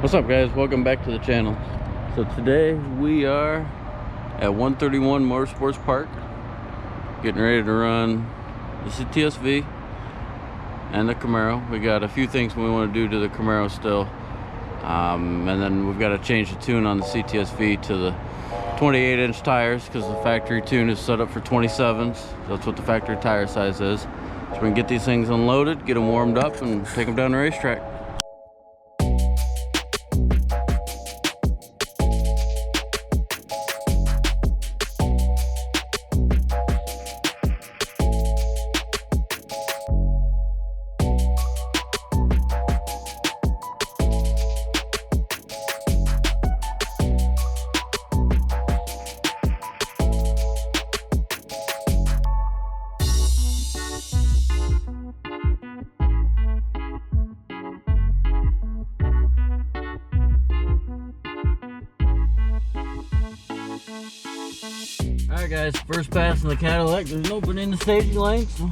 What's up, guys? Welcome back to the channel. So today we are at 131 Motorsports Park, getting ready to run the CTS-V and the Camaro. We got a few things we want to do to the Camaro still, and then we've got to change the tune on the CTS-V to the 28-inch tires because the factory tune is set up for 27s. That's what the factory tire size is. So we can get these things unloaded, get them warmed up, and take them down the racetrack. Alright guys, first pass in the Cadillac. There's an opening in the staging lane, so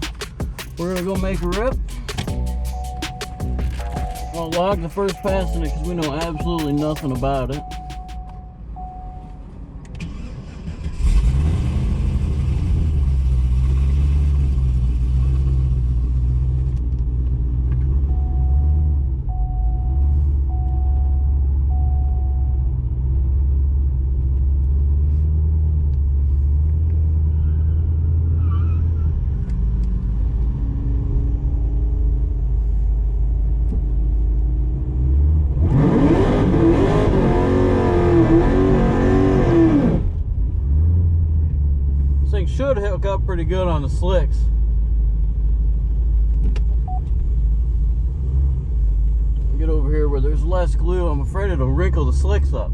we're gonna go make a rip. We'll log the first pass in it because we know absolutely nothing about it. Should hook up pretty good on the slicks. Get over here where there's less glue. I'm afraid it'll wrinkle the slicks up.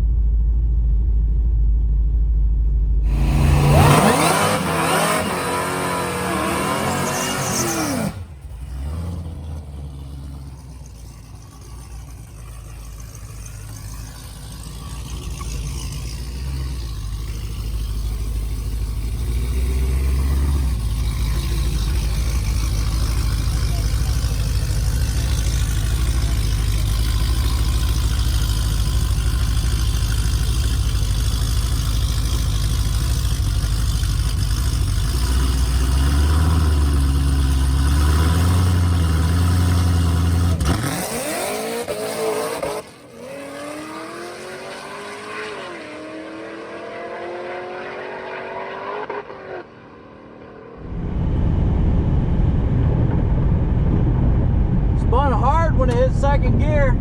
Spun hard when it hit second gear, and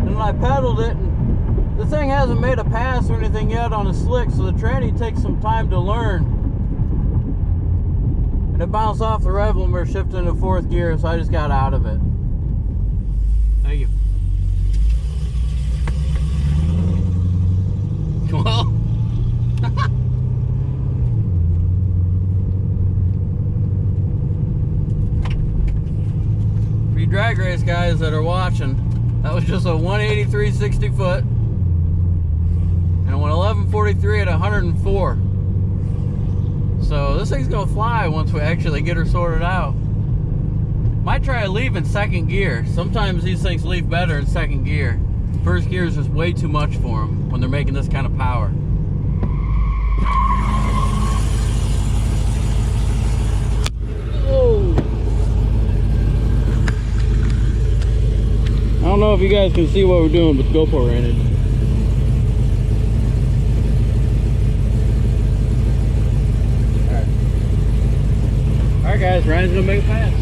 then I pedaled it, and the thing hasn't made a pass or anything yet on the slick, so the tranny takes some time to learn, and it bounced off the rev limiter, shifted into fourth gear, so I just got out of it. Thank you. Well, drag race guys that are watching, that was just a 183 60 foot, and it went 1143 at 104. So this thing's gonna fly once we actually get her sorted out. Might try to leave in second gear. Sometimes these things leave better in second gear. First gear is just way too much for them when they're making this kind of power. I don't know if you guys can see what we're doing, but GoPro ran it. Alright guys, Ryan's gonna make a pass.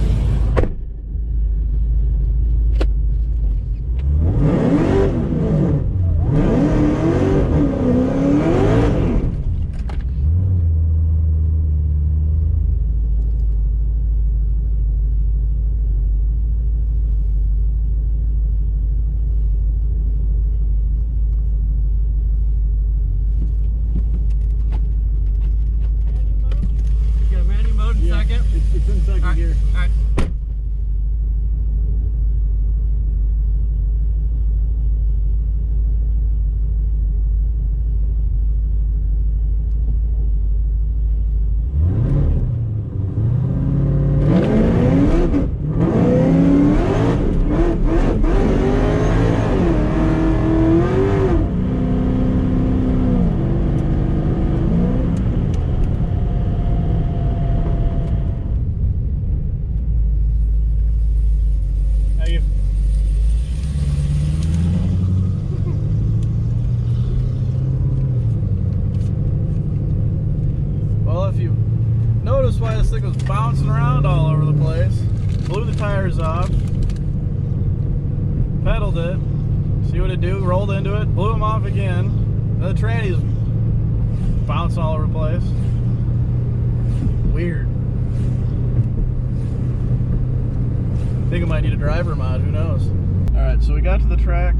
It's in second gear. All right. Noticed why this thing was bouncing around all over the place. Blew the tires off. Pedaled it. See what it do? Rolled into it. Blew them off again. Then the tranny's bouncing all over the place. Weird. I think I might need a driver mod. Who knows? Alright, so we got to the track.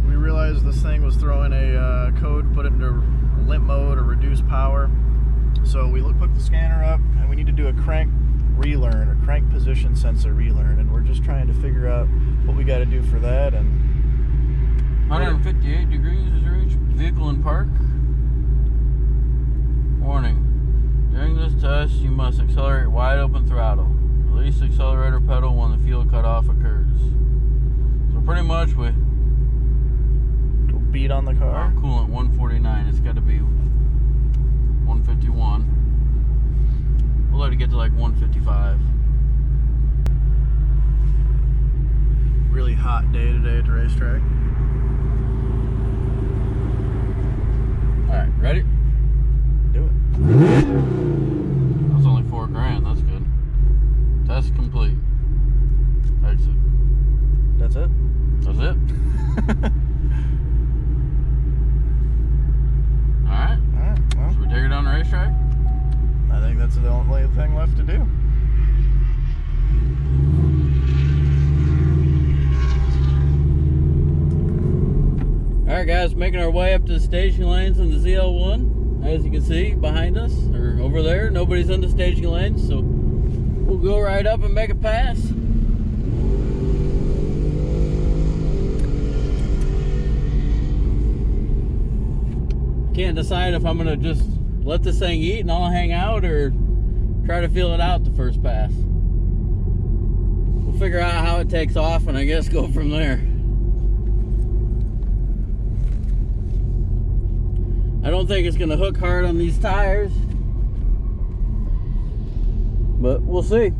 We realized this thing was throwing a code, put it into limp mode or reduced power. So we hooked the scanner up, and we need to do a crank relearn, or crank position sensor relearn, and we're just trying to figure out what we got to do for that. And 158 degrees is reached. Vehicle in park. Warning. During this test, you must accelerate wide open throttle. Release the accelerator pedal when the fuel cutoff occurs. So pretty much we go beat on the car. Coolant 149. It's got to be 151. We'll let it get to like 155. Really hot day today at the racetrack. Alright, ready? Do it. That's only $4,000. That's good. Test complete. Exit. That's it? That's it? Alright. Alright, well. Should we take her down the racetrack? I think that's the only thing left to do. Alright guys, making our way up to the staging lanes in the ZL1. As you can see behind us, or over there, nobody's in the staging lanes, so we'll go right up and make a pass. Can't decide if I'm gonna just let this thing eat and I'll hang out, or try to feel it out the first pass. We'll figure out how it takes off and I guess go from there. I don't think it's gonna hook hard on these tires, but we'll see.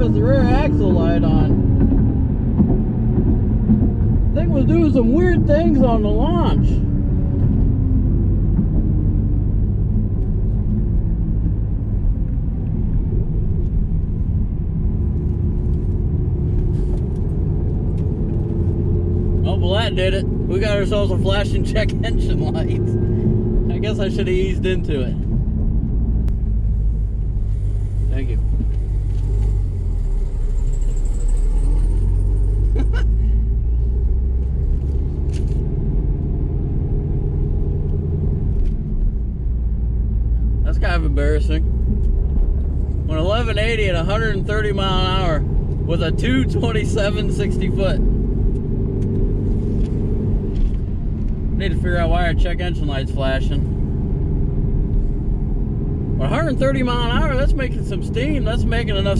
The rear axle light on. Thing was doing some weird things on the launch. Oh, well that did it. We got ourselves a flashing check engine light. I guess I should have eased into it. Thank you. That's kind of embarrassing. When 1180 at 130 mile an hour with a 227 60 foot. Need to figure out why our check engine light's flashing. 130 mile an hour, that's making some steam. That's making enough.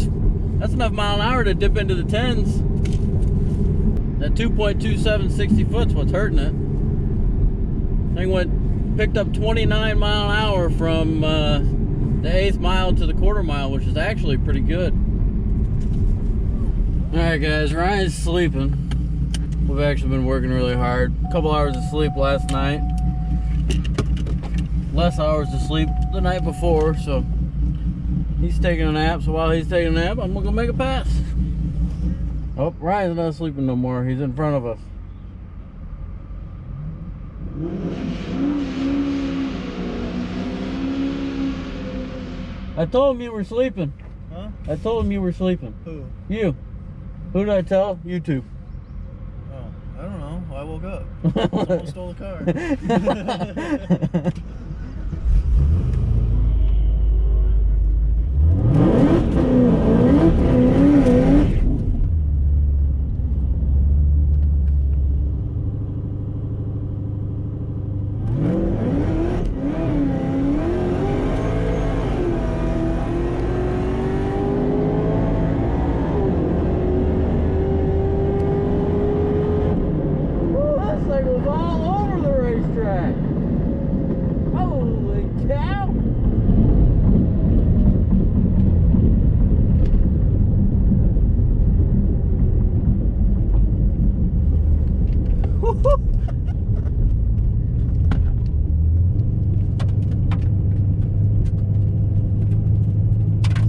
That's enough mile an hour to dip into the 10s. That 2.27 60 foot's what's hurting it. Thing picked up 29 mile an hour from the 8th mile to the quarter mile, which is actually pretty good. Alright guys, Ryan's sleeping. We've actually been working really hard. A couple hours of sleep last night. Less hours of sleep the night before, so he's taking a nap. So while he's taking a nap, I'm gonna go make a pass. Oh, Ryan's not sleeping no more. He's in front of us. I told him you were sleeping. Huh? I told him you were sleeping. Who? You. Who did I tell? YouTube. Oh, I don't know. I woke up. Someone stole the car.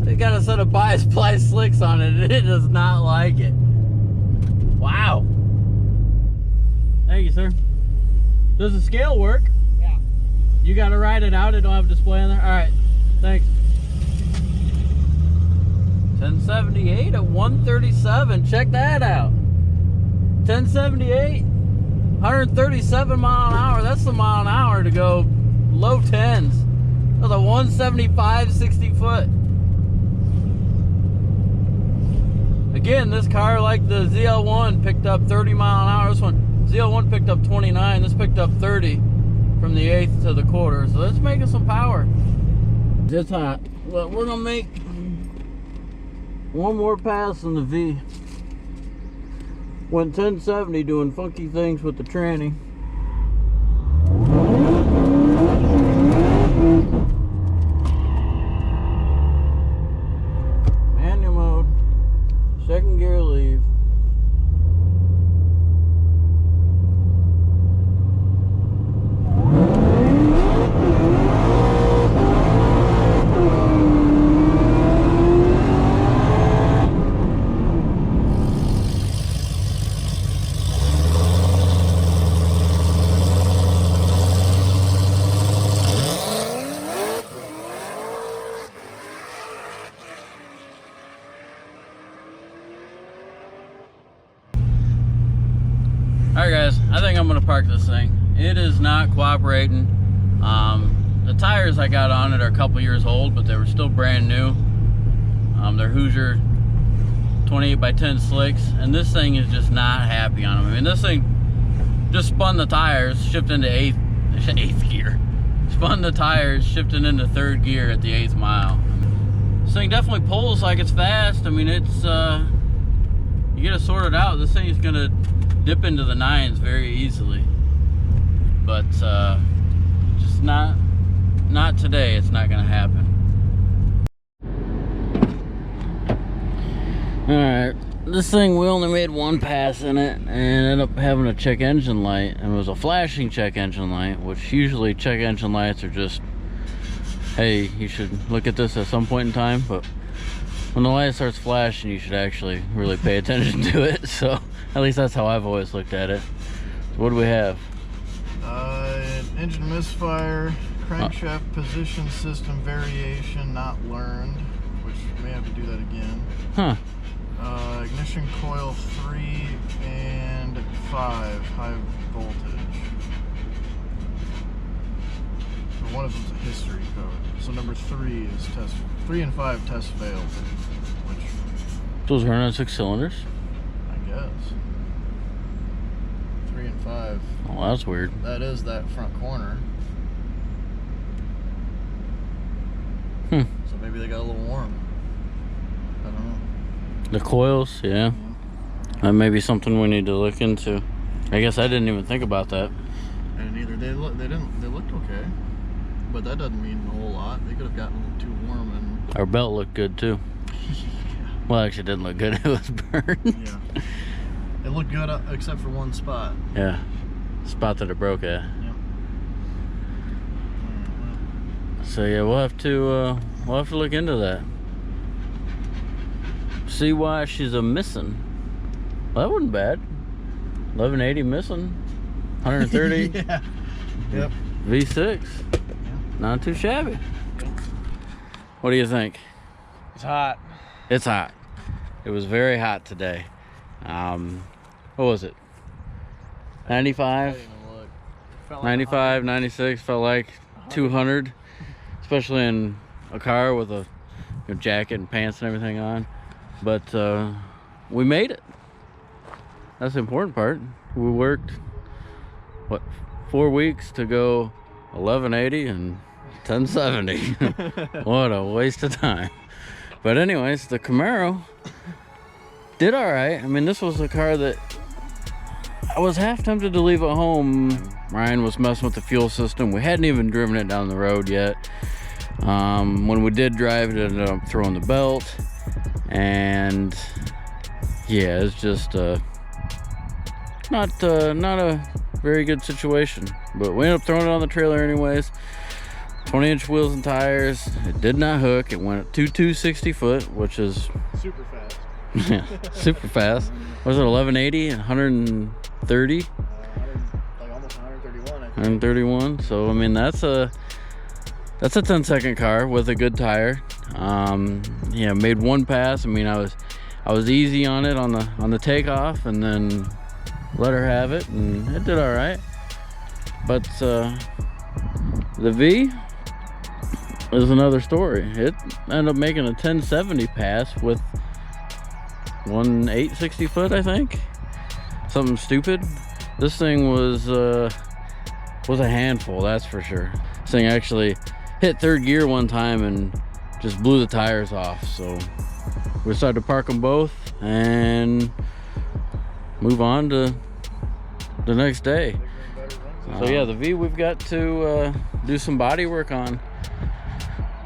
They got a set of bias-ply slicks on it and it does not like it. Wow. Thank you, sir. Does the scale work? Yeah. You gotta write it out, it don't have a display on there? Alright, thanks. 1078 at 137, check that out. 1078, 137 mile an hour. That's the mile an hour to go low 10s. That's a 175, 60 foot. Again, this car, like the ZL1, picked up 30 mile an hour. This one, ZL1 picked up 29. This picked up 30 from the 8th to the quarter. So it's making some power. It's hot. Well, we're gonna make one more pass in the V. Went 1070 doing funky things with the tranny. Manual mode. Second gear leave. Alright guys, I think I'm gonna park this thing. It is not cooperating. The tires I got on it are a couple years old, but they were still brand new. They're Hoosier 28x10 slicks, and this thing is just not happy on them. I mean, this thing just spun the tires, shifted into eighth gear. Spun the tires, shifting into third gear at the 8th mile. This thing definitely pulls like it's fast. I mean, it's you get it sorted out, this thing is gonna dip into the 9s very easily, but just not today. It's not gonna happen. All right, this thing, we only made one pass in it and ended up having a check engine light, and it was a flashing check engine light, which usually check engine lights are just, hey, you should look at this at some point in time, but when the light starts flashing, you should actually really pay attention to it. So at least that's how I've always looked at it. So what do we have? Engine misfire, crankshaft position system variation not learned, which may have to do that again. Huh. Ignition coil 3 and 5 high voltage. So one of them's a history code. So number 3 is test. 3 and 5 test failed. Which, Those are on 6 cylinders? I guess. 3 and 5. Oh, that's weird. That is that front corner. Hmm. So maybe they got a little warm. I don't know. The coils, yeah. That may be something we need to look into. I guess I didn't even think about that. And either they looked okay, but that doesn't mean a whole lot. They could have gotten a little too warm and Our belt looked good too. yeah. Well, actually it didn't look good. It was burned. Yeah. It looked good except for one spot. Yeah. Spot that it broke at. Yep. So yeah, we'll have to look into that. See why she's a missing. Well, that wasn't bad. 1180 missing. 130. Yeah. Yep. V6. Yeah. Not too shabby. What do you think? It's hot. It's hot. It was very hot today. What was it? 95? 95, 96, felt like 200, especially in a car with a jacket and pants and everything on. But we made it. That's the important part. We worked, what, 4 weeks to go 1180 and 1070. What a waste of time. But anyways, the Camaro did all right. I mean, this was a car that I was half tempted to leave at home. Ryan was messing with the fuel system. We hadn't even driven it down the road yet. When we did drive it, ended up throwing the belt. And yeah, it's just not a very good situation. But we ended up throwing it on the trailer anyways. 20-inch wheels and tires. It did not hook. It went at 260 foot, which is super fast. Yeah, super fast. Was it 1180 and 130? Like almost 131. I think. 131. So I mean that's a 10-second car with a good tire. Yeah, made one pass. I mean I was easy on it on the takeoff, and then let her have it, and it did all right. But the V is another story. It ended up making a 1070 pass with 860 foot, I think. Something stupid. This thing was a handful, that's for sure. This thing actually hit third gear one time and just blew the tires off. So we decided to park them both and move on to the next day. So yeah, the V we've got to do some body work on.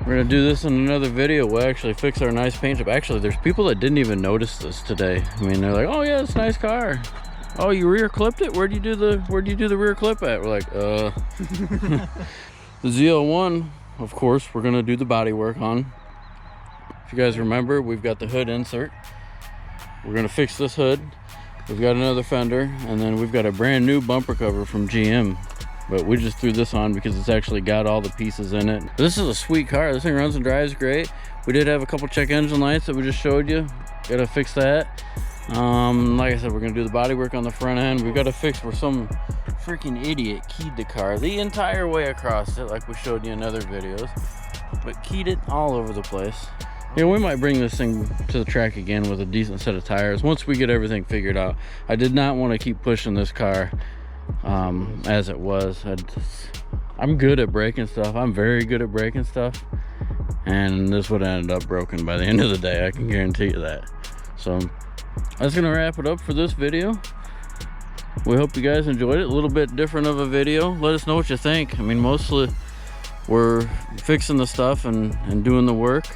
We're gonna do this in another video. We'll actually fix our nice paint job. Actually, there's people that didn't even notice this today. I mean, they're like, "Oh yeah, it's a nice car. Oh, you rear clipped it? Where'd you do the rear clip at?" We're like, The ZL1, of course, we're gonna do the body work on. If you guys remember, we've got the hood insert. We're gonna fix this hood. We've got another fender, and then we've got a brand new bumper cover from GM. But we just threw this on because it's actually got all the pieces in it. This is a sweet car. This thing runs and drives great. We did have a couple check engine lights that we just showed you. Gotta fix that. Like I said, we're gonna do the body work on the front end. We gotta fix where some freaking idiot keyed the car the entire way across it, like we showed you in other videos, but keyed it all over the place. Yeah, we might bring this thing to the track again with a decent set of tires once we get everything figured out. I did not want to keep pushing this car as it was. I'm good at breaking stuff. I'm very good at breaking stuff, and this would have ended up broken by the end of the day. I can guarantee you that. So that's gonna wrap it up for this video. We hope you guys enjoyed it. A little bit different of a video. Let us know what you think. I mean, mostly we're fixing the stuff and doing the work,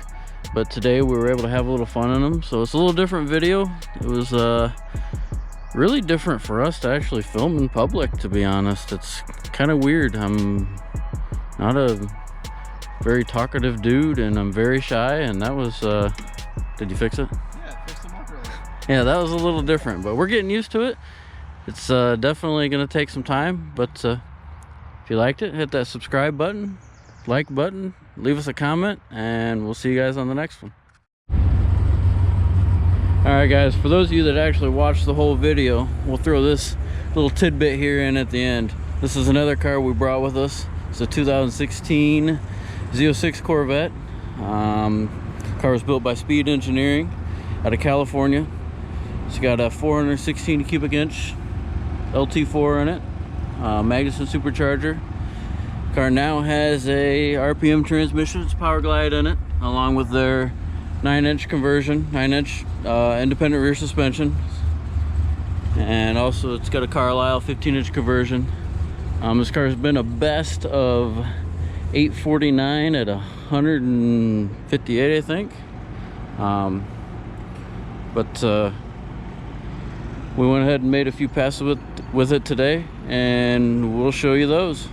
but today we were able to have a little fun in them, so it's a little different video. It was really different for us to actually film in public, to be honest. It's kind of weird. I'm not a very talkative dude, and I'm very shy, and that was did you fix it? Yeah, I fixed them up earlier. Yeah, that was a little different, but we're getting used to it. It's definitely gonna take some time, but if you liked it, hit that subscribe button, like button, leave us a comment, and we'll see you guys on the next one. Alright guys, for those of you that actually watched the whole video, we'll throw this little tidbit here in at the end. This is another car we brought with us. It's a 2016 Z06 Corvette. Car was built by Speed Engineering out of California. It's got a 416 cubic inch LT4 in it, Magnuson supercharger. Car now has a RPM transmission. It's Power Glide in it, along with their 9-inch conversion, 9-inch independent rear suspension, and also it's got a Carlisle 15-inch conversion. This car has been a best of 849 at 158, I think. But we went ahead and made a few passes with it today, and we'll show you those.